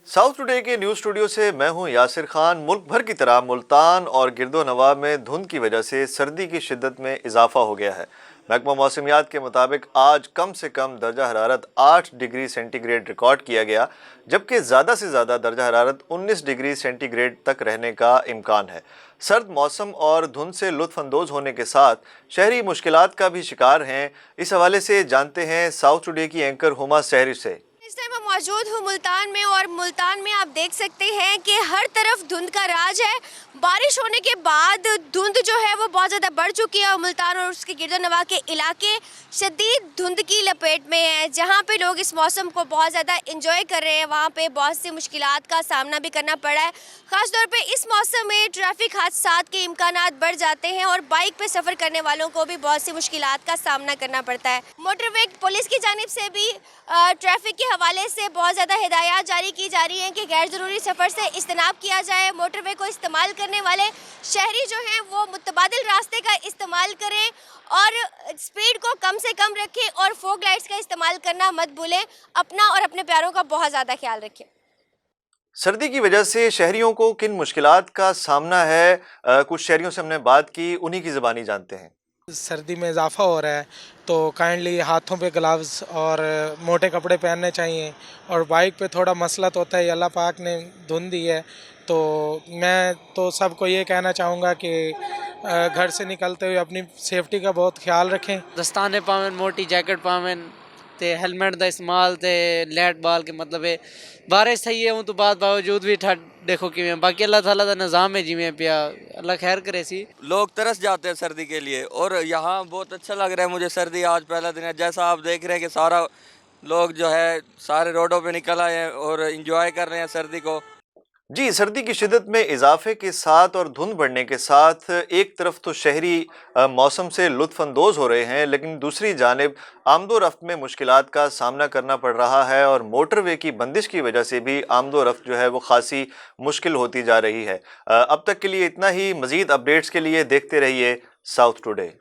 South today के news studio से मैं हूं यासिर खान। मुल्क भर की तरह मुल्तान और गिरदो नवाब में धुंध की वजह से सर्दी की शिद्दत में इजाफा हो गया है। महकमा मौसमियात के मुताबिक आज कम से कम दर्जा हरारत 8 डिग्री सेंटीग्रेड रिकॉर्ड किया गया, जबकि ज़्यादा से ज़्यादा दर्जा हरारत 19 डिग्री सेंटीग्रेड तक रहने का इम्कान है। सर्द मौसम और धुंध से लुत्फ़अंदोज़ होने के साथ शहरी मुश्किलात का भी शिकार हैं। इस हवाले से जानते हैं साउथ टुडे की एंकर हुमा सहरी से। इस टाइम मैं मौजूद हूँ मुल्तान में, और मुल्तान में आप देख सकते हैं कि हर तरफ धुंध का राज है। बारिश होने के बाद धुंध जो है वो बहुत ज़्यादा बढ़ चुकी है और मुल्तान और उसके गिरदोनवाब के इलाके शदीद धुंध की लपेट में हैं। जहाँ पे लोग इस मौसम को बहुत ज़्यादा इंजॉय कर रहे हैं, वहाँ पे बहुत सी मुश्किलात का सामना भी करना पड़ा है। ख़ास तौर पे इस मौसम में ट्रैफिक हादसात के इम्कानात बढ़ जाते हैं और बाइक पे सफ़र करने वालों को भी बहुत सी मुश्किलात का सामना करना पड़ता है। मोटरवे पुलिस की जानिब से भी ट्रैफिक के हवाले से बहुत ज़्यादा हिदायत जारी की जा रही हैं कि गैर ज़रूरी सफ़र से इज्तनाब किया जाए। मोटरवे को इस्तेमाल करने वाले शहरी जो हैं वो मुतबादिल रास्ते का इस्तेमाल करें और स्पीड को कम से कम रखें और फोग लाइट्स का इस्तेमाल करना मत भूलें। अपना और अपने प्यारों का बहुत ज़्यादा ख्याल रखें। सर्दी की वजह से शहरियों को किन मुश्किलात का सामना है, कुछ शहरियों से हमने बात की, उन्हीं की ज़बानी जानते हैं। सर्दी में इजाफा हो रहा है तो काइंडली हाथों पे ग्लव्स और मोटे कपड़े पहनने चाहिए। और बाइक पे थोड़ा मसलत होता है, अल्लाह पाक ने धुंध दी है, तो मैं तो सबको ये कहना चाहूँगा कि घर से निकलते हुए अपनी सेफ्टी का बहुत ख्याल रखें। दस्ताने पावन, मोटी जैकेट पावन ते हेलमेट का इस्तेमाल ते लैट बाल के मतलब है बारिश सही है हूँ तो बाद बावजूद भी ठंड देखो कि बाकी अल्लाह ताला का निज़ाम है जिमें पिया अल्लाह खैर करे सी। लोग तरस जाते हैं सर्दी के लिए और यहाँ बहुत अच्छा लग रहा है मुझे। सर्दी आज पहला दिन है, जैसा आप देख रहे हैं कि सारा लोग जो है सारे रोडों पे निकल आए हैं और इंजॉय कर रहे हैं सर्दी को। जी, सर्दी की शिद्दत में इजाफे के साथ और धुंध बढ़ने के साथ एक तरफ तो शहरी मौसम से लुत्फ़अंदोज़ हो रहे हैं, लेकिन दूसरी जानिब आमदो-रफ्त में मुश्किलात का सामना करना पड़ रहा है और मोटरवे की बंदिश की वजह से भी आमदो-रफ्त जो है वो खासी मुश्किल होती जा रही है। अब तक के लिए इतना ही। मज़ीद अपडेट्स के लिए देखते रहिए साउथ टुडे।